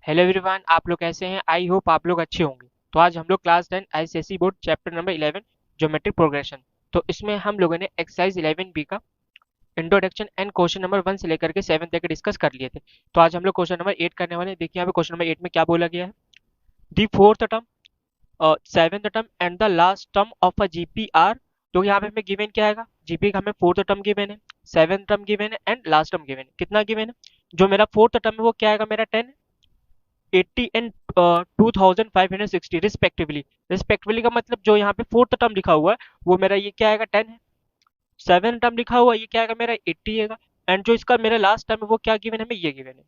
Hello everyone, आप लोग कैसे हैं? आई होप आप लोग अच्छे होंगे। तो आज हम लोग class 10 ICSE board chapter number 11 geometric progression. तो इसमें हम लोगों ने एक्सरसाइज 11 बी का इंट्रोडक्शन एंड क्वेश्चन नंबर 1 से लेकर के 7 तक डिस्कस कर लिए थे। तो आज हम लोग क्वेश्चन नंबर 8 करने वाले हैं। देखिए यहाँ पे क्वेश्चन नंबर 8 में क्या बोला गया है। The fourth term, seventh term and the last term of a GP R. तो यहाँ पे हमें गिवन क्या आएगा? जीपी का हमें फोर्थ टर्म गिवन है, सेवेंथ टर्म गिवन है एंड लास्ट टर्म गिवन है। कितना गिवन है? जो मेरा फोर्थ टर्म है वो क्या आएगा? मेरा 10, 80 एंड 2560 रिस्पेक्टिवली। रिस्पेक्टिवली का मतलब जो यहाँ पे फोर्थ टर्म लिखा हुआ है वो मेरा ये क्या आएगा? 10 है। सेवन टर्म लिखा हुआ है ये क्या आएगा? मेरा 80 है। एंड जो इसका मेरा लास्ट टर्म है वो क्या गिवन है? हमें ये गिवन है।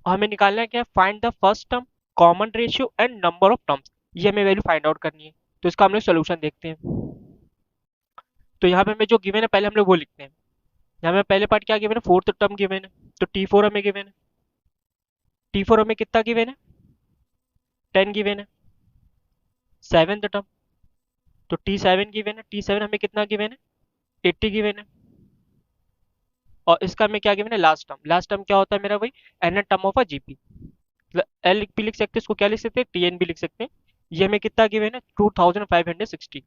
और हमें निकालना है क्या? Find the first term, common ratio and number of terms. ये हमें वैल्यू फाइंड आउट करनी है। तो इसका हम लोग सोल्यूशन देखते हैं। तो यहाँ पे हमें जो गिवन है पहले हम लोग वो लिखते हैं। यहाँ पे पहले पार्ट क्या गिवन है? फोर्थ टर्म गिवन है। तो T4 हमें गिवन है। T4 हमें कितना गिवन है? 10 गिवन है। सेवेंथ टर्म, तो T7 गिवन है। T7 हमें कितना गिवन है? 80 गिवन है। और इसका हमें क्या गिवन है? Last term. लास्ट टर्म क्या होता है मेरा? वही n term of a GP. L भी लिख सकते हैं, इसको क्या लिख सकते हैं? टीएन भी लिख सकते हैं। ये हमें कितना गिवन है? 2560।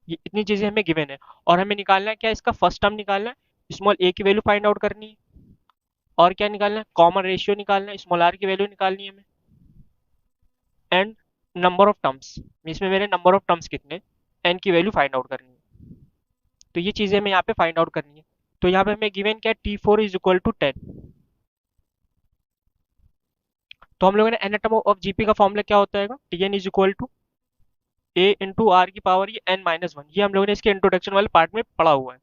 ये इतनी चीजें हमें गिवन है। और हमें निकालना है क्या? इसका फर्स्ट टर्म निकालना है, स्मॉल ए की वैल्यू फाइंड आउट करनी है। और क्या निकालना है? कॉमन रेशियो निकालना है, स्मॉल आर की वैल्यू निकालनी है हमें। एंड नंबर ऑफ टर्म्स, इसमें मेरे नंबर ऑफ टर्म्स कितने, एन की वैल्यू फाइंड आउट करनी है। तो ये चीजें हमें यहाँ पे फाइंड आउट करनी है। तो यहाँ पे हमें गिवन क्या है? T4 is equal to 10। तो हम लोगों ने एनाटॉमी ऑफ जीपी का फॉर्मूला क्या होता है? TN is equal to A into R की पावर ये n-1। ये हम लोगों ने इसके इंट्रोडक्शन वाले पार्ट में पढ़ा हुआ है।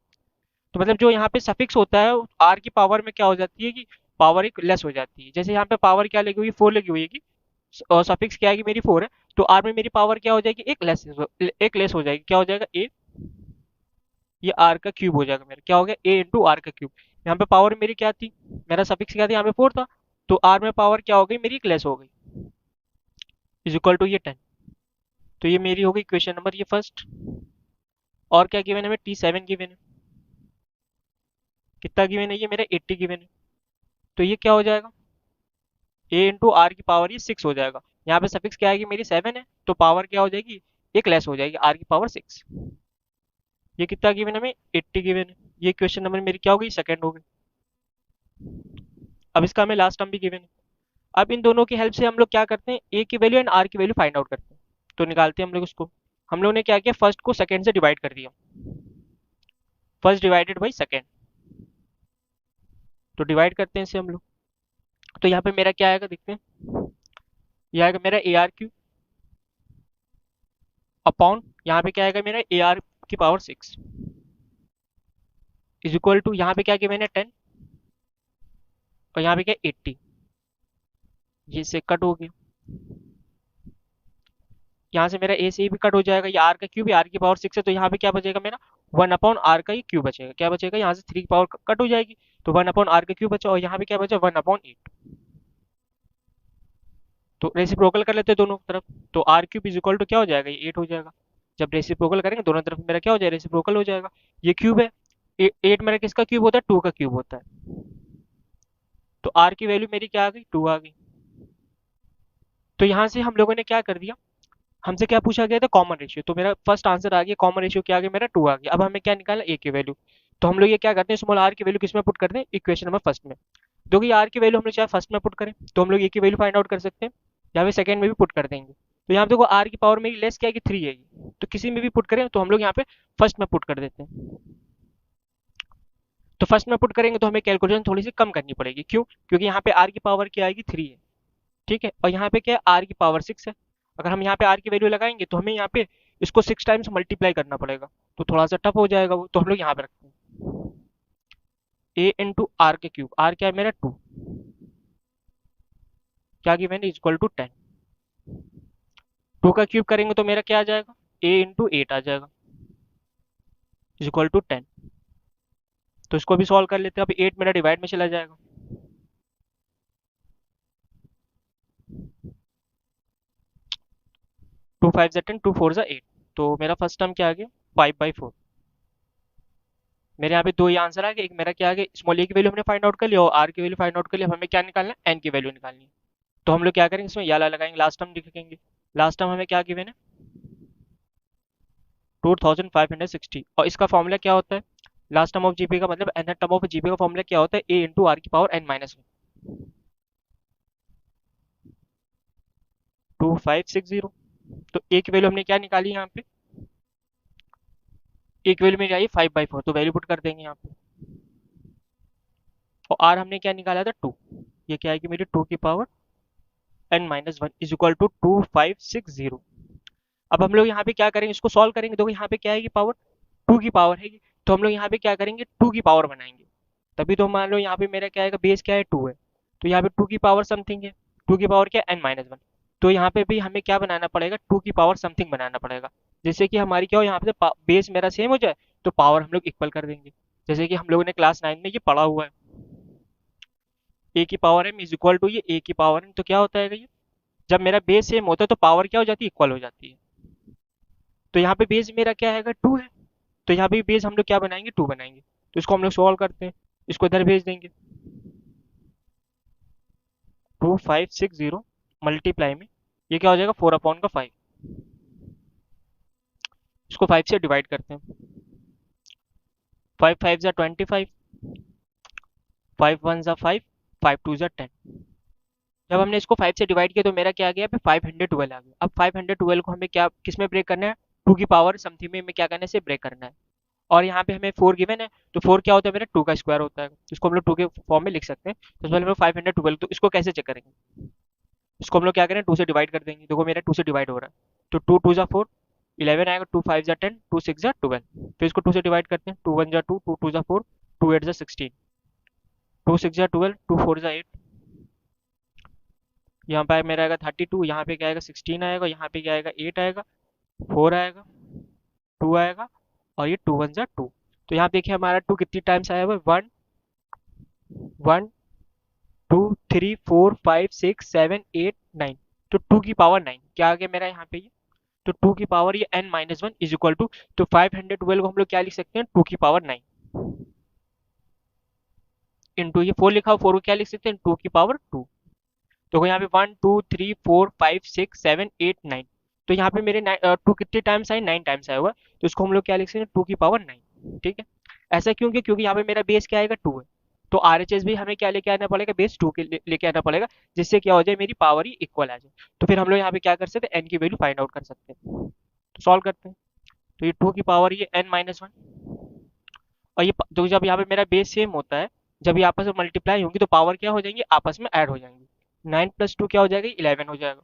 तो मतलब जो यहाँ पे सफिक्स होता है आर की पावर में क्या हो जाती है कि पावर एक लेस हो जाती है। जैसे यहाँ पे पावर क्या लगी हुई है? 4 लगी हुई है कि सफिक्स क्या है कि मेरी 4 है। तो आर में मेरी पावर क्या हो जाएगी? एक लेस हो जाएगी। क्या हो जाएगा? ए, ये आर का क्यूब हो जाएगा। मेरा क्या हो गया? ए इंटू आर का क्यूब। यहाँ पे पावर मेरी क्या थी? मेरा सफिक्स क्या था? यहाँ पे 4 था। तो आर में पावर क्या हो गई मेरी? एक लेस हो गई, इज इक्वल टू ये 10। तो ये मेरी हो गई क्वेश्चन नंबर ये फर्स्ट। और क्या गिवन है हमें? T7 गिवन है। कितना गिवन है? ये मेरा 80 गिवन है। तो ये क्या हो जाएगा? ए इंटू आर की पावर ये 6 हो जाएगा। यहाँ पे सफिक्स क्या आएगी? मेरी 7 है। तो पावर क्या हो जाएगी? एक लेस हो जाएगी, आर की पावर 6। ये कितना गिवन है हमें? 80 गिवन है। ये क्वेश्चन नंबर मेरी क्या हो गई? सेकंड हो गई। अब इसका हमें लास्ट टर्म भी गिवन है। अब इन दोनों की हेल्प से हम लोग क्या करते हैं? ए की वैल्यू एंड आर की वैल्यू फाइंड आउट करते हैं। तो निकालते हैं हम लोग उसको। हम लोग ने क्या किया? फर्स्ट को सेकंड से डिवाइड कर दिया। First divided by second. तो डिवाइड करते हैं इसे हम लोग। तो यहाँ पे मेरा क्या आएगा देखते हैं। ये आएगा मेरा ए आर क्यू अपॉन, यहाँ पे क्या आएगा मेरा? ए आर की पावर 6 इज इक्वल टू, यहाँ पे क्या किया मैंने? 10। और यहाँ पे क्या? 80। ये से कट हो गया। यहाँ से मेरा ए से भी कट हो जाएगा। ये आर का क्यूब है, आर की पावर 6 है। तो यहाँ पे क्या बचेगा मेरा? 1 अपॉन आर का ये क्यूब बचेगा। क्या बचेगा? यहाँ से 3 की पावर कट हो जाएगी। तो 1 अपॉन आर का क्यूब बचा। और यहाँ पे क्या बचा? 1/8। तो रेसिप्रोकल कर लेते हैं दोनों तरफ। तो R cube is equal to क्या हो जाएगा? ये 8 हो जाएगा। जब रेसिप्रोकल करेंगे दोनों तरफ मेरा क्या हो जाएगा? रेसिप्रोकल हो जाएगा। ये क्यूब है। 8 मेरा किसका क्यूब होता है? 2 का क्यूब होता है। तो आर की वैल्यू मेरी क्या आ गई? 2 आ गई। तो यहाँ से हम लोगों ने क्या कर दिया? हमसे क्या पूछा गया था? Common ratio. तो मेरा फर्स्ट आंसर आ गया। कॉमन रेशियो क्या आ गया? मेरा 2 आ गया। अब हमें क्या निकालना? ए की वैल्यू। तो हम लोग ये क्या करते हैं? स्मॉल आर की वैल्यू किस में पुट करते हैं? इक्वेशन नंबर फर्स्ट में। क्योंकि आर की वैल्यू हम लोग चाहे फर्स्ट में पुट करें तो हम लोग ए की वैल्यू फाइंड आउट कर सकते हैं, या फिर सेकंड में भी पुट कर देंगे। तो यहाँ पे देखो आर की पावर मेरी लेस क्या है कि 3 है। तो किसी में भी पुट करें तो हम लोग यहाँ पे फर्स्ट में पुट कर देते हैं। तो फर्स्ट में पुट करेंगे तो हमें कैलकुलेशन थोड़ी सी कम करनी पड़ेगी। क्यों? क्योंकि यहाँ पे आर की पावर क्या आएगी? 3 है। ठीक है। और यहाँ पे क्या है? आर की पावर 6 है। अगर हम यहाँ पे आर की वैल्यू लगाएंगे तो हमें यहाँ पे इसको 6 टाइम्स मल्टीप्लाई करना पड़ेगा। तो थोड़ा सा टफ हो जाएगा वो। तो हम लोग यहाँ पे रखते हैं ए इंटू आर के क्यूब। आर क्या है मेरा? 2। क्या की मैंने? Equal to 10। 2 का क्यूब करेंगे तो मेरा क्या आ जाएगा? ए इंटू 8 आ जाएगा, इक्वल टू 10। तो इसको भी सॉल्व कर लेते हैं। अब 8 मेरा डिवाइड में चला जाएगा। 2 5 ज़ा 10, 2 4 ज़ा 8। तो मेरा फर्स्ट टर्म क्या आ गया? 5/4। मेरे यहाँ पे दो ही आंसर आ गए, एक मेरा क्या आ गया, स्मॉल ए की वैल्यू हमने फाइंड आउट कर लिया और आर की वैल्यू फाइंड आउट कर लिया। अब हमें क्या निकालना है, एन की वैल्यू निकालनी है। तो हम लोग क्या करेंगे, इसमें याला लगाएंगे, लास्ट टर्म लिखेंगे। लास्ट टर्म हमें क्या गिवन है, 2560। और इसका फॉर्मूला क्या होता है, लास्ट टर्म ऑफ जीपी का मतलब एन टर्म ऑफ जीपी का फॉर्मूला क्या होता है, ए इंटू आर की पावर एन माइनस 2560। तो ए की वैल्यू हमने क्या निकाली यहाँ पे, ए की वैल्यू में आई 5/4, तो वैल्यू पुट कर देंगे यहाँ पे। और आर हमने क्या निकाला था, 2। ये क्या आएगी मेरी 2 की power n-1 is equal to 2560। अब हम लोग यहाँ पे क्या करेंगे, इसको सॉल्व करेंगे। देखो यहाँ पे क्या है, पावर 2 की पावर है, तो हम लोग यहाँ पे क्या करेंगे, 2 की पावर बनाएंगे। तभी तो मान लो यहाँ पे मेरा क्या आएगा, बेस क्या है, 2 है, तो यहाँ पे 2 की पावर समथिंग है। 2 की पावर क्या है, n-1। तो यहाँ पे भी हमें क्या बनाना पड़ेगा, 2 की पावर समथिंग बनाना पड़ेगा, जिससे कि हमारी क्या हो, यहाँ पे बेस मेरा सेम हो जाए, तो पावर हम लोग इक्वल कर देंगे। जैसे कि हम लोगों ने क्लास 9 में ये पढ़ा हुआ है, ए की power m is equal to ये ए की पावर n। तो क्या होता है ये, जब मेरा बेस सेम होता है तो पावर क्या हो जाती है, इक्वल हो जाती है। तो यहाँ पे बेस मेरा क्या है, 2 है, तो यहाँ पे बेस हम लोग क्या बनाएंगे, 2 बनाएंगे। तो इसको हम लोग सॉल्व करते हैं, इसको इधर भेज देंगे। 2560 मल्टीप्लाई में ये क्या हो जाएगा, 4/5। इसको 5 से डिवाइड करते हैं, 5 5 जा 25, 5 1 जा 5, 5 2 जा 10। जब हमने इसको 5 से डिवाइड किया तो मेरा क्या आ गया, 512 आ गया। अब 512 को हमें क्या किस में ब्रेक करना है, 2 की पावर समथिंग में क्या करना है, इसे ब्रेक करना है। और यहाँ पे हमें 4 गिवन है, तो 4 क्या होता है मेरा, 2 का स्क्वायर होता है, इसको हम लोग 2 के फॉर्म में लिख सकते हैं। तो पहले हम लोग 512, तो इसको कैसे चेक करेंगे, इसको हम लोग क्या करें, 2 से डिवाइड कर देंगे। देखो मेरा 2 से डिवाइड हो रहा है, तो 2 2 जा 4, 11 आएगा, 2 5 जा 10, 2 6 जा 12। फिर इसको 2 से डिवाइड करते हैं, 2 1 जा 2, 2 2 जा 4, 2 8 जा 16, 2 6 जा 12, 2 4 जा 8। यहाँ पे मेरा आएगा 32, यहाँ पे क्या आएगा 16 आएगा, यहाँ पे क्या आएगा 8 आएगा, 4 आएगा, 2 आएगा, और ये 2 1 जा 2। तो यहाँ देखिए हमारा 2 कितनी टाइम्स आया हुआ है, 1 1 2 3 4 5 6 7 8 9। तो 2 की पावर 9 क्या आ गया मेरा यहाँ पे ये, तो 2 की पावर ये n-1 इज इक्वल टू, तो 512 को हम लोग क्या लिख सकते हैं, 2 की पावर 9 इंटू ये 4 लिखा हो, 4 को क्या लिख सकते हैं, 2 की पावर 2। तो यहाँ पे 1 2 3 4 5 6 7 8 9। तो यहाँ पे मेरे 2 कितने टाइम्स आए, 9 टाइम्स आया हुआ है, तो इसको हम लोग क्या लिख सकते हैं, 2 की पावर 9। ठीक है, ऐसा क्योंकि क्योंकि यहाँ पे मेरा बेस क्या आएगा, 2 है, तो RHS भी हमें क्या लेके आना पड़ेगा, बेस 2 के लेके आना पड़ेगा, जिससे क्या हो जाए, मेरी पावर ही इक्वल आ जाए। तो फिर हम लोग यहाँ पे क्या कर सकते हैं, एन की वैल्यू फाइंड आउट कर सकते हैं। तो सॉल्व करते हैं, तो ये 2 की पावर ये n-1, और ये तो जब यहाँ पे मेरा बेस सेम होता है, जब ये आपस में मल्टीप्लाई होंगी तो पावर क्या हो जाएंगी, आपस में ऐड हो जाएंगी। 9 + 2 क्या हो जाएगा, 11 हो जाएगा।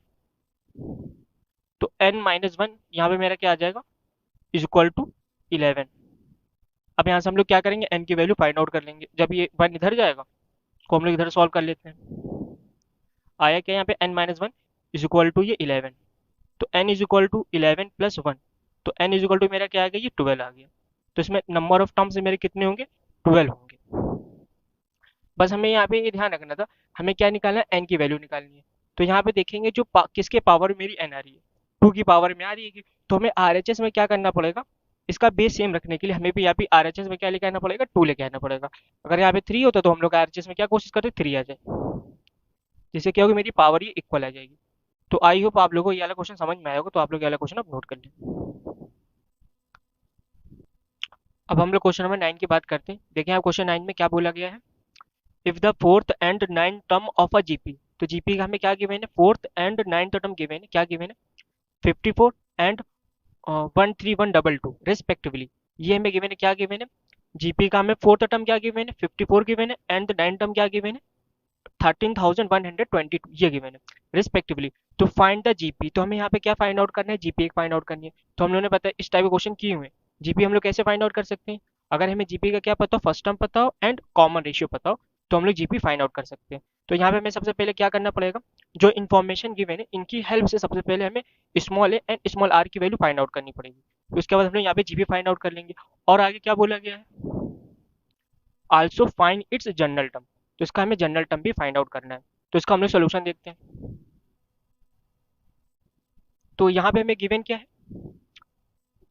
तो n-1 यहाँ पे मेरा क्या आ जाएगा, इज इक्वल टू 11। अब यहाँ से हम लोग क्या करेंगे, n की वैल्यू फाइंड आउट कर लेंगे। जब ये 1 इधर जाएगा, तो हम लोग इधर सॉल्व कर लेते हैं। आया क्या यहाँ पे, n-1 इज इक्वल टू ये 11। तो n इज इक्वल टू 11 + 1, तो n इज इक्वल टू मेरा क्या आ गया, ये 12 आ गया। तो इसमें नंबर ऑफ टर्म्स मेरे कितने होंगे, 12 होंगे। बस हमें यहाँ पे ये ध्यान रखना था, हमें क्या निकालना है, एन की वैल्यू निकालनी है। तो यहाँ पे देखेंगे जो किसके पावर में मेरी एन आ रही है, 2 की पावर में आ रही है, तो हमें RHS में क्या करना पड़ेगा, इसका बेस सेम रखने के लिए हमें भी यहाँ पे RHS में क्या लेके आना पड़ेगा, 2 लेके आना पड़ेगा। अगर यहाँ पे 3 होता तो हम लोग RHS में क्या कोशिश करते, 3 आ जाए, जिससे क्या होगी, मेरी पावर ये इक्वल आ जाएगी। तो आई होप आप लोगों को ये वाला क्वेश्चन समझ में आया होगा, तो आप लोग ये वाला क्वेश्चन अब नोट कर लें। अब हम लोग क्वेश्चन नंबर 9 की बात करते हैं। देखें आप क्वेश्चन 9 में क्या बोला गया है, if the fourth and ninth term of a GP. तो जीपी का हमें क्या गिवन है, fourth and ninth term given है, क्या गिवन है, 54 एंड 13122 रिस्पेक्टिवली। ये हमें गिवन है, क्या गिवन है, जीपी का हमें फोर्थ टर्म क्या गिवन है, 54 गिवन है, एंड नाइन्थ टर्म क्या गिवन है, 13,122 ये गिवन है रिस्पेक्टिवली। तो फाइंड द जीपी, तो हमें यहाँ पे क्या फाइंड आउट करना है, जीपी फाइंड आउट करनी है। तो हम लोगों ने पता है इस टाइप के क्वेश्चन किए हुए हैं, जीपी हम लोग कैसे फाइंड आउट कर सकते हैं, अगर हमें जीपी का क्या पता हो, फर्स्ट टर्म पता हो एंड कॉमन रेशियो पता हो, तो हम लोग जीपी फाइंड आउट कर सकते हैं। तो यहाँ पे हमें सबसे पहले क्या करना पड़ेगा, जो इन्फॉर्मेशन गिवन है इनकी हेल्प से सबसे पहले हमें small A and small R की वैल्यू फाइंड आउट करनी पड़ेगी। तो उसके बाद हम लोग यहाँ पे जीपी फाइंड आउट कर लेंगे। और आगे क्या बोला गया है, also find its general term, तो इसका हमें जनरल टर्म भी फाइंड आउट करना है। तो इसका हम लोग सोल्यूशन देखते हैं। तो यहाँ पे हमें गिवन क्या है,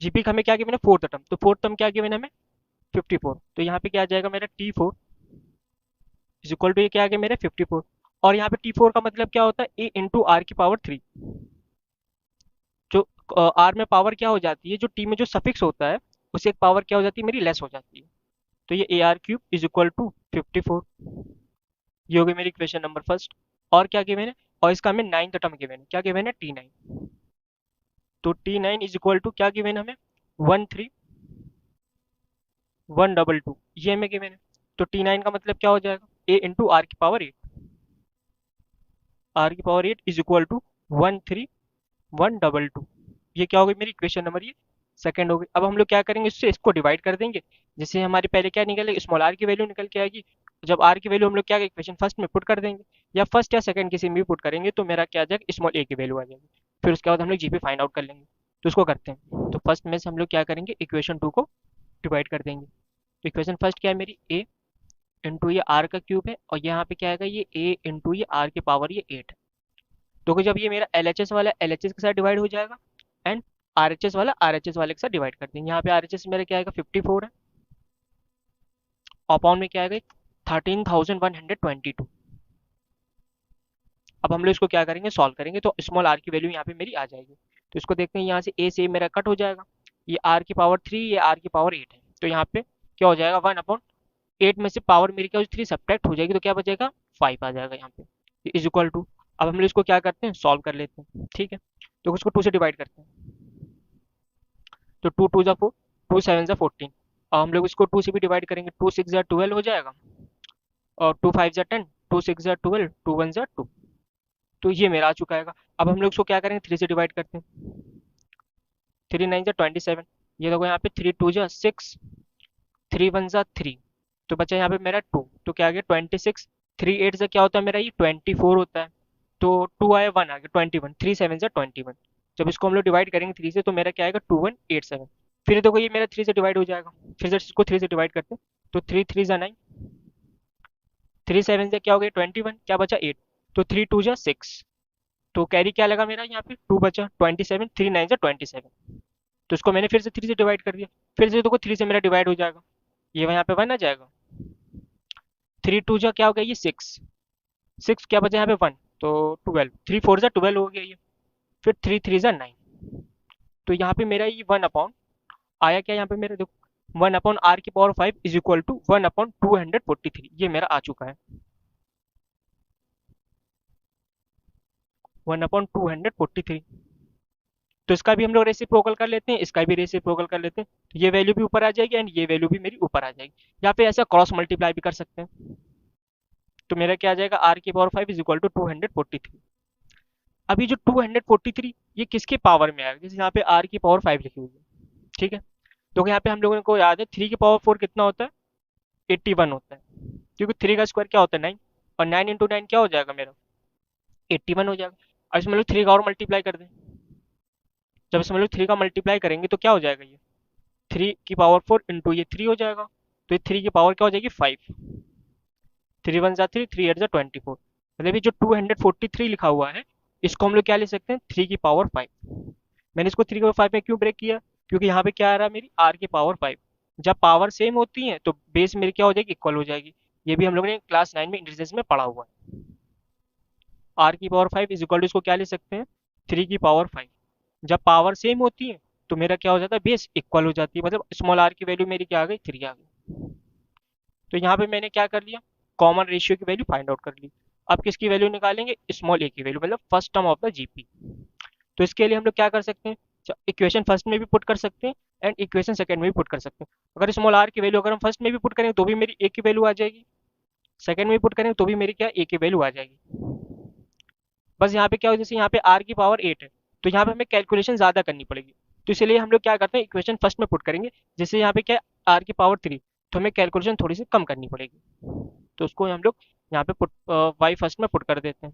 जीपी का हमें क्या गिवन है, फोर्थ टर्म, तो फोर्थ टर्म क्या गिवन है हमें, 54। तो यहाँ पे क्या आ जाएगा मेरा T4 इज इक्वल टू, ये क्या आ गया मेरा 54। और यहाँ पे T4 का मतलब क्या होता है, A इंटू आर की पावर 3। जो आर में पावर क्या हो जाती है, जो टी में जो सफिक्स होता है उससे एक पावर क्या हो जाती है मेरी लेस हो जाती है। तो ये AR³ इज इक्वल टू 54। ये हो गई मेरी इक्वेशन नंबर फर्स्ट। और क्या गिवन है, और इसका हमें नाइन्थ टर्म गिवन है, क्या गिवन है T9। तो T9 इज इक्वल टू क्या गिवन है हमें, 13122, ये हमें गिवन है। तो T9 का मतलब क्या हो जाएगा, A इंटू आर की पावर 8, आर की पावर 8 इज इक्वल टू 13122। ये क्या हो गई मेरी इक्वेशन नंबर ये सेकंड हो गई। अब हम लोग क्या करेंगे, इससे इसको डिवाइड कर देंगे। जैसे हमारे पहले क्या निकलेगा, स्मॉल आर की वैल्यू निकल के आएगी। जब आर की वैल्यू हम लोग क्या इक्वेशन फर्स्ट में पुट कर देंगे, या फर्स्ट या सेकंड किसी में भी पुट करेंगे, तो मेरा क्या आ जाएगा, स्मॉल ए की वैल्यू आ जाएगी। फिर उसके बाद हम लोग जीपी फाइंड आउट कर लेंगे। तो उसको करते हैं। तो फर्स्ट में से हम लोग क्या करेंगे, इक्वेशन 2 को डिवाइड कर देंगे। तो इक्वेशन फर्स्ट क्या है मेरी, ए इंटू ये आर का क्यूब है, और यहाँ पे क्या आएगा, ये ए इंटू ये आर की पावर ये 8 है। तो जब ये मेरा LHS वाला LHS के साथ डिवाइड हो जाएगा, एंड RHS वाला RHS वाले के साथ डिवाइड कर देंगे। यहाँ पे RHS मेरा क्या आएगा 54 है, अपॉन में क्या आएगा 13,122। अब हम लोग इसको क्या करेंगे, सॉल्व करेंगे। तो स्मॉल आर की वैल्यू यहाँ पे मेरी आ जाएगी। तो इसको देखते हैं, यहाँ से ए से मेरा कट हो जाएगा। ये आर की पावर 3, ये आर की पावर 8 है। तो यहाँ पे क्या हो जाएगा, 1/8 में से पावर मेरी क्या 3 सब्ट्रैक्ट हो जाएगी, तो क्या बचेगा 5 आ जाएगा यहाँ पे, इज इक्वल टू। अब हम लोग इसको क्या करते हैं, सॉल्व कर लेते हैं, ठीक है। तो उसको 2 से डिवाइड करते हैं। तो 2 2 जा 4, 2 7 जा 14। और हम लोग इसको 2 से भी डिवाइड करेंगे, 2 6 जा 12 हो जाएगा, और 2 5 जा 10, 2 6 जा 12, 2 1 जा 2। तो ये मेरा आ चुका है। अब हम लोग इसको क्या करेंगे, 3 से डिवाइड करते हैं। 3 9 जा 27। ये देखो यहाँ पे 3 2 जा 6, 3 1 जा 3। तो बचा यहाँ पे मेरा 2, तो क्या आ गया 26। 3 8 से क्या होता है मेरा, ये 24 होता है। तो 2 आया 1 आ गया 21, 3 7 जा 21। जब इसको हम लोग डिवाइड करेंगे 3 से, तो मेरा क्या आएगा 2187। फिर देखो ये मेरा 3 से डिवाइड हो जाएगा। फिर से इसको 3 से डिवाइड करते हैं। तो 3 3 जा 9, 3 7 से क्या हो गया 21, क्या बचा 8। तो 3 2 जा 6। तो कैरी क्या लगा मेरा यहाँ पे 2 बचा, 27, 3 9 जा 27। तो इसको मैंने फिर से 3 से डिवाइड कर दिया। फिर से देखो 3 से मेरा डिवाइड हो जाएगा, ये यहाँ पे 1 आ जाएगा। 3 2 जा क्या हो गया ये 6, 6 क्या बचा यहाँ पे 1, तो 12, 3 4 जा 12 हो गया ये। फिर 3 3 जा 9। तो यहाँ पे मेरा ये 1 अपॉन आया, क्या यहाँ पे मेरा देखो 1/r की पावर 5 इज इक्वल टू 1/243, ये मेरा आ चुका है 1/243। तो इसका भी हम लोग रेसिप्रोकल कर लेते हैं, इसका भी रेसिप्रोकल कर लेते हैं। तो ये वैल्यू भी ऊपर आ जाएगी, एंड ये वैल्यू भी मेरी ऊपर आ जाएगी। यहाँ पे ऐसा क्रॉस मल्टीप्लाई भी कर सकते हैं। तो मेरा क्या आ जाएगा, आर की पावर 5 इज इक्वल टू 243। अभी जो 243 ये किसके पावर में आएगा, जैसे यहाँ पे आर की पावर 5 लिखी हुई है, ठीक है। तो यहाँ पे हम लोगों को याद है 3 की पावर 4 कितना होता है, 81 होता है। क्योंकि 3 का स्क्वायर क्या होता है 9, और 9 इंटू 9 क्या हो जाएगा मेरा 81 हो जाएगा। और इसमें लोग 3 का और मल्टीप्लाई कर दें। जब इसमें लोग 3 का मल्टीप्लाई करेंगे तो क्या हो जाएगा, ये 3 की पावर 4 इंटू ये 3 हो जाएगा। तो ये 3 की पावर क्या हो जाएगी 5, 3 1 जा 3, 3 8 जा 24। मतलब ये जो 243 लिखा हुआ है, इसको हम लोग क्या ले सकते हैं 3 की पावर 5। मैंने इसको 3 की पावर 5 में क्यों ब्रेक किया, क्योंकि यहाँ पे क्या आ रहा है मेरी आर की पावर 5। जब पावर सेम होती है तो बेस मेरी क्या हो जाएगी, इक्वल हो जाएगी। ये भी हम लोगों ने क्लास 9 में इंटीजर्स में पढ़ा हुआ है। आर की पावर 5 इज इक्वल टू, इसको क्या ले सकते हैं 3 की पावर 5। जब पावर सेम होती है तो मेरा क्या हो जाता है, बेस इक्वल हो जाती है, मतलब स्मॉल आर की वैल्यू मेरी क्या आ गई 3 आ गई। तो यहाँ पे मैंने क्या कर लिया, कॉमन रेशियो की वैल्यू फाइंड आउट कर ली। अब किसकी वैल्यू निकालेंगे, स्मॉल ए की वैल्यू, मतलब first term of the GP. तो इसके लिए हम लोग क्या कर सकते हैं, इक्वेशन फर्स्ट में भी पुट कर सकते हैं, एंड इक्वेशन सेकंड में भी पुट कर सकते हैं। अगर स्मॉल आर की वैल्यू अगर हम फर्स्ट में भी पुट करेंगे तो भी मेरी ए की वैल्यू आ जाएगी, सेकंड में भी पुट करेंगे तो भी मेरी क्या ए की वैल्यू आ जाएगी। बस यहाँ पे क्या हो, जैसे यहाँ पे आर की पावर 8 है, तो यहाँ पे हमें कैलकुलेशन ज़्यादा करनी पड़ेगी। तो इसलिए हम लोग क्या करते हैं, इक्वेशन फर्स्ट में पुट करेंगे। जैसे यहाँ पे क्या आर की पावर 3, तो हमें कैलकुलेशन थोड़ी सी कम करनी पड़ेगी। तो उसको हम लोग यहाँ पे पुट वाई फर्स्ट में पुट कर देते हैं।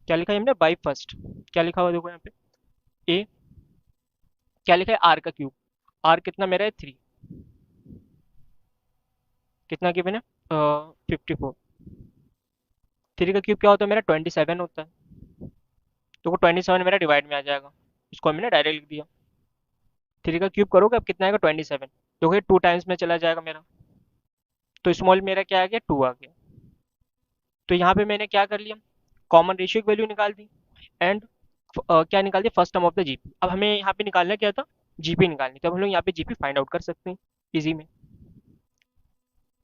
क्या लिखा है हमने, वाई फर्स्ट। क्या लिखा हुआ देखो यहाँ पे, ए क्या लिखा है आर का क्यूब। आर कितना मेरा है 3, कितना गिवन है 54। 3 का क्यूब क्या होता है मेरा 27 होता है। तो वो 27 मेरा डिवाइड में आ जाएगा, इसको हमने डायरेक्ट लिख दिया। 3 का क्यूब करोगे अब कितना आएगा 27, देखो ये 2 टाइम्स में चला जाएगा मेरा, तो स्मॉल मेरा क्या आ गया, 2 आ गया। तो यहाँ पे मैंने क्या कर लिया, कॉमन रेशियो की वैल्यू निकाल दी, एंड क्या निकाल दिया, first term of the GP. अब हमें यहाँ पे निकालना क्या था, जीपी निकालनी, तो हम लोग यहाँ पे जीपी फाइंड आउट कर सकते हैं इजी में।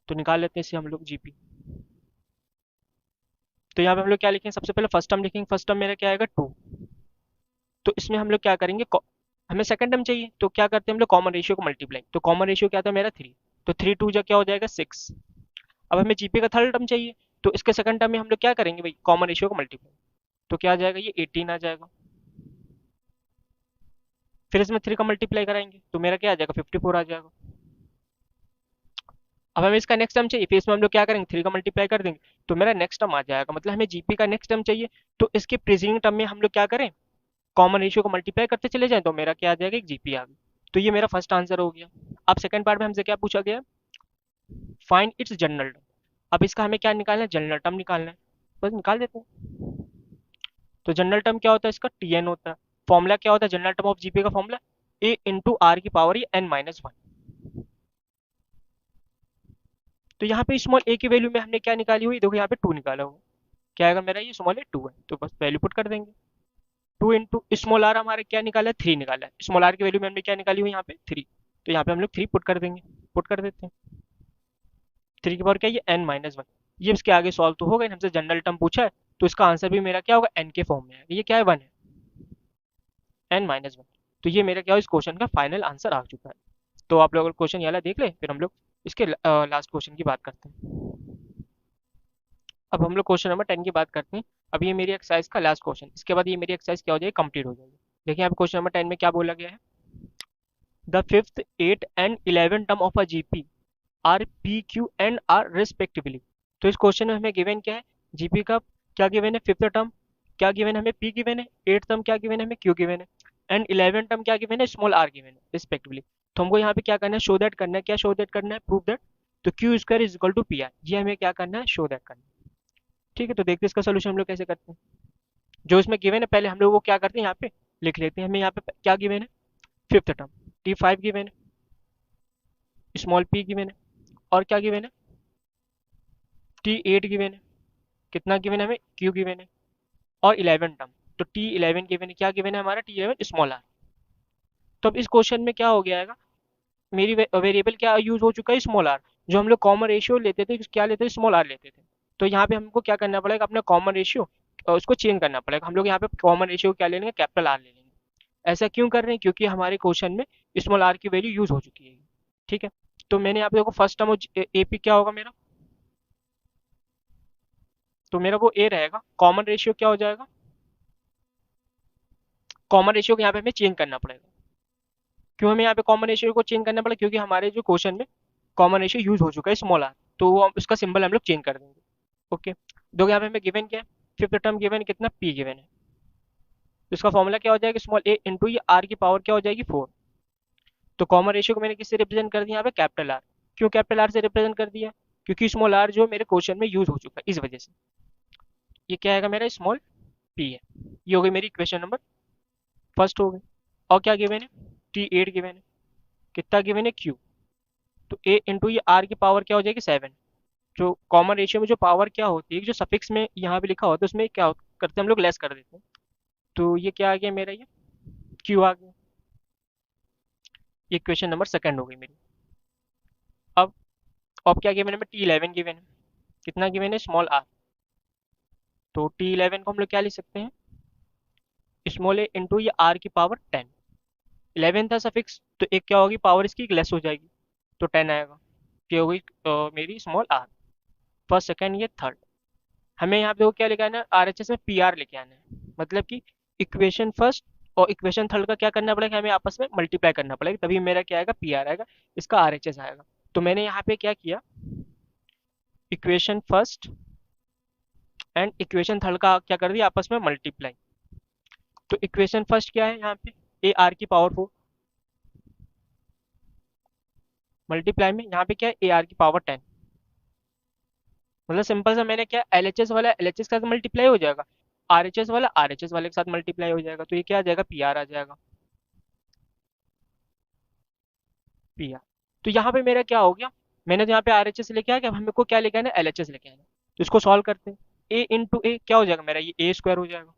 तो निकाल लेते हैं इससे हम लोग जीपी। तो यहाँ पे हम लोग क्या लिखेंगे, सबसे पहले फर्स्ट टर्म लिखेंगे, फर्स्ट टर्म मेरा क्या आएगा 2। तो इसमें हम लोग क्या करेंगे, हमें सेकंड टर्म चाहिए, तो क्या करते हैं हम लोग, कॉमन रेशियो को मल्टीप्लाई, तो कॉमन रेशियो क्या था मेरा 3, तो 3 2 जा क्या हो जाएगा 6। अब हमें जीपी का थर्ड टर्म चाहिए, तो इसके सेकंड टर्म में हम लोग क्या करेंगे भाई, कॉमन रेशियो को मल्टीप्लाई, तो क्या आ जाएगा, ये 18 आ जाएगा। फिर इसमें 3 का मल्टीप्लाई कराएंगे, तो मेरा क्या आ जाएगा, 54 आ जाएगा। अब हमें इसका नेक्स्ट टर्म चाहिए, फिर इसमें हम लोग क्या करेंगे, 3 का मल्टीप्लाई कर देंगे, तो मेरा नेक्स्ट टर्म आ जाएगा। मतलब हमें जीपी का नेक्स्ट टर्म चाहिए, तो इसके प्रीसीडिंग टर्म में हम लोग क्या करें, कॉमन रेशियो को मल्टीप्लाई करते चले जाएं, तो मेरा क्या आ जाएगा, एक जीपी आ गई। तो ये मेरा फर्स्ट आंसर हो गया। अब सेकंड पार्ट में हमसे क्या पूछा गया, फाइंड इट्स जनरल टर्म। अब इसका हमें क्या निकालना है, जनरल टर्म निकालना है, बस निकाल देते हैं। तो जनरल टर्म क्या होता है, इसका टी एन होता है। फॉर्मूला क्या होता है जनरल टर्म ऑफ जीपी का, फॉर्मूला ए इंटू आर की पावर एन माइनस वन। तो यहाँ पे स्मॉल ए की वैल्यू में हमने क्या निकाली हुई, देखो यहाँ पे 2 निकाला हुआ, क्या आएगा मेरा, ये स्मॉल ए 2 है, तो बस वैल्यू पुट कर देंगे। 2 इंटू स्मॉल आर हमारे क्या निकाला है, 3 निकाला है, स्मॉल आर की वैल्यू में हमने क्या निकाली हुई यहाँ पे 3, तो यहाँ पे हम लोग 3 पुट कर देंगे, पुट कर देते हैं। 3 की पावर क्या है, ये एन माइनस वन। ये इसके आगे सॉल्व तो हो गए, हमसे जनरल टर्म पूछा है, तो इसका आंसर भी मेरा क्या होगा, एन के फॉर्म में है, ये क्या है 1 है, एन माइनस वन। तो ये मेरा क्या हो, इस क्वेश्चन का फाइनल आंसर आ चुका है। तो आप लोग क्वेश्चन ये वाला देख ले, फिर हम लोग इसके लास्ट क्वेश्चन की बात करते हैं। अब हम लोग क्वेश्चन नंबर 10 की बात करते हैं। अब ये मेरी एक्सरसाइज का लास्ट क्वेश्चन, इसके बाद ये मेरी एक्सरसाइज क्या हो जाएगी, कंप्लीट हो जाएगी। देखिए यहाँ पे क्वेश्चन नंबर 10 में क्या बोला गया है, the fifth 8 and 11 term of a GP are P Q and R respectively. तो इस क्वेश्चन में हमें गिवन क्या है, जीपी का क्या गिवन है, फिफ्थ टर्म क्या गिवन है, हमें पी गिवन है, एट टर्म क्या गिवन है, हमें क्यू गिवन है, एंड 11 टर्म क्या गिवन है, स्मॉल आर गिवन है रिस्पेक्टिवली। तो हमको यहाँ पे क्या करना है, शो दैट करना है, क्या शो दैट करना है, प्रूव दैट। तो Q square is equal to P R, ये हमें क्या करना है, शो दैट करना है। ठीक है, तो देखते हैं इसका सोल्यूशन हम लोग कैसे करते हैं। जो इसमें गिवन है पहले हम लोग वो क्या करते हैं, यहाँ पे लिख लेते हैं। हमें यहाँ पे क्या गिवन है, fifth term T five given है, स्मॉल पी गिवन है, और क्या गिवन है, टी एट गिवन है, कितना गिवन है हमें, क्यू गिवन है, और 11 टर्म, तो टी 11 गिवन है, क्या गिवन है हमारा, टी 11 स्मॉल आर। तो अब इस क्वेश्चन में क्या हो गया है, मेरी वेरिएबल क्या यूज हो चुका है, स्मॉल आर। जो हम लोग कॉमन रेशियो लेते थे, क्या लेते थे, स्मॉल आर लेते थे। तो यहाँ पे हमको क्या करना पड़ेगा, अपना कॉमन रेशियो उसको चेंज करना पड़ेगा। हम लोग यहाँ पे कॉमन रेशियो क्या ले लेंगे, कैपिटल आर ले लेंगे। ऐसा क्यों कर रहे हैं, क्योंकि हमारे क्वेश्चन में स्मॉल आर की वैल्यू यूज हो चुकी है। ठीक है, तो मैंने यहाँ पे देखो फर्स्ट टर्म एपी क्या होगा मेरा, तो मेरा वो ए रहेगा। कॉमन रेशियो क्या हो जाएगा, कॉमन रेशियो को यहाँ पे हमें चेंज करना पड़ेगा। क्यों हमें यहाँ पे कॉमन रेशियो को चेंज करना पड़ेगा, क्योंकि हमारे जो क्वेश्चन में कॉमन रेशियो यूज हो चुका है स्मॉल आर, तो वो उसका सिंबल हम लोग चेंज कर देंगे। ओके, देखो यहाँ पे हमें गिवन क्या है, फिफ्थ टर्म गिवन कितना, पी गिवन है। तो इसका फॉर्मूला क्या हो जाएगा, स्मॉल ए इंटू ये आर की पावर क्या हो जाएगी 4। तो कॉमन रेशियो को मैंने किससे रिप्रेजेंट कर दिया यहाँ पे, कैपिटल आर। क्यों कैपिटल आर से रिप्रेजेंट कर दिया, क्योंकि स्मॉल आर जो मेरे क्वेश्चन में यूज हो चुका है, इस वजह से ये क्या आएगा मेरा, स्मॉल पी है। ये हो गई मेरी इक्वेशन नंबर फर्स्ट हो गई। और क्या गिवन है, टी एट गिवन है, कितना गिवन है, क्यू। तो ए इंटू ये आर की पावर क्या हो जाएगी 7। जो कॉमन रेशियो में जो पावर क्या होती है, जो सफिक्स में यहाँ पे लिखा होता है, उसमें क्या करते हैं हम लोग, लेस कर देते हैं। तो ये क्या आ गया मेरा, ये क्यू आ गया। ये क्वेश्चन नंबर सेकंड हो गई मेरी। अब अब क्या गिवन है, टी 11 गिवन है, कितना गिवन है, स्मॉल आर। तो टी 11 को हम लोग क्या लिख सकते हैं, स्मॉल ए इंटू ये आर की पावर 10। 11 था सफिक्स, तो एक क्या होगी, पावर इसकी लेस हो जाएगी, तो 10 आएगा। ये हो गई मेरी स्मॉल आर, फर्स्ट सेकंड ये थर्ड। हमें यहाँ पे देखो क्या लिखा है ना, आर एच एस में पी आर लेके आना है। मतलब कि इक्वेशन फर्स्ट और इक्वेशन थर्ड का क्या करना पड़ेगा, हमें आपस में मल्टीप्लाई करना पड़ेगा, तभी मेरा क्या आएगा, पी आर आएगा, इसका आर एच एस आएगा। तो मैंने यहाँ पे क्या किया, equation first and equation third का क्या कर दिया, आपस में मल्टीप्लाई। तो इक्वेशन फर्स्ट क्या है यहाँ पे, ए आर की पावर 4, मल्टीप्लाई में यहाँ पे क्या है, ए आर की पावर 10। मतलब सिंपल सा मैंने क्या, एल एच एस वाला एल एच एस के साथ मल्टीप्लाई हो जाएगा, आर एच एस वाला आर एच एस वाले के साथ मल्टीप्लाई हो जाएगा, तो ये क्या आ जाएगा, पी आर आ जाएगा, पी आर। तो यहाँ पे मेरा क्या हो गया, मैंने तो यहाँ पे RHS लेके आ गया, अब हमको क्या लेके आना है, LHS लेके आना है। तो इसको सॉल्व करते हैं। ए इंटू ए क्या हो जाएगा मेरा, ये ए स्क्वायर हो जाएगा,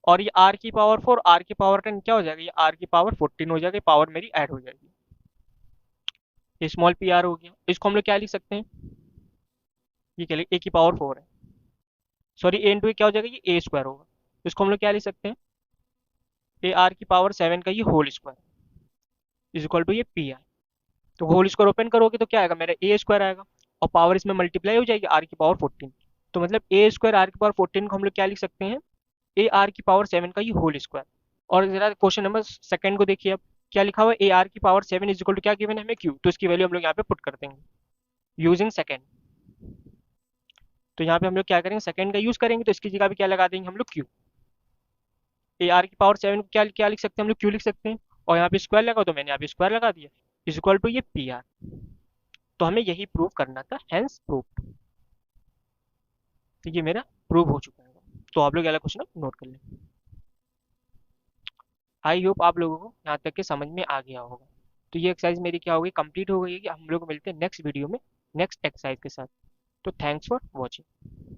और ये आर की पावर 4 आर की पावर 10 क्या हो जाएगा, ये आर की पावर 14 हो जाएगी, पावर मेरी ऐड हो जाएगी। ये स्मॉल पी आर हो गया। इसको हम लोग क्या लिख सकते हैं, ये क्या ए की पावर 4 है, सॉरी ए इंटू ए क्या हो जाएगा, ये ए स्क्वायर होगा। इसको हम लोग क्या लिख सकते हैं, ए आर की पावर 7 का ये whole square is equal to ये पी आर। तो होल स्क्वायर ओपन करोगे तो क्या आएगा, मेरा ए स्क्वायर आएगा, और पावर इसमें मल्टीप्लाई हो जाएगी आर की पावर 14। तो मतलब ए स्क्वायर आर की पावर 14 को हम लोग क्या लिख सकते हैं, ए आर की पावर 7 का ये होल स्क्वायर। और जरा क्वेश्चन नंबर सेकंड को देखिए, अब क्या लिखा हुआ है, ए आर की पावर 7 इज इक्वल टू क्या गिवन है हमें, क्यू। तो इसकी वैल्यू हम लोग यहाँ पे पुट कर देंगे यूजिंग सेकंड। तो यहाँ पे हम लोग क्या करेंगे, सेकंड का यूज करेंगे, तो इसकी जगह भी क्या लगा देंगे हम लोग, क्यू। ए आर की पावर 7 को क्या क्या लिख सकते हैं हम लोग, क्यू लिख सकते हैं। और यहाँ पे स्क्वायर लगा, तो मैंने यहाँ पे स्क्वायर लगा दिया, इज इक्वल टू ये पी आर। तो हमें यही प्रूव करना था, हेंस प्रूव्ड। तो ये मेरा प्रूव हो चुका है। तो आप लोग ये वाला क्वेश्चन नोट कर लें। आई होप आप लोगों को यहाँ तक के समझ में आ गया होगा। तो ये एक्सरसाइज मेरी क्या होगी, कंप्लीट हो गई है कि हम लोग मिलते हैं नेक्स्ट वीडियो में नेक्स्ट एक्सरसाइज के साथ। तो थैंक्स फॉर वॉचिंग।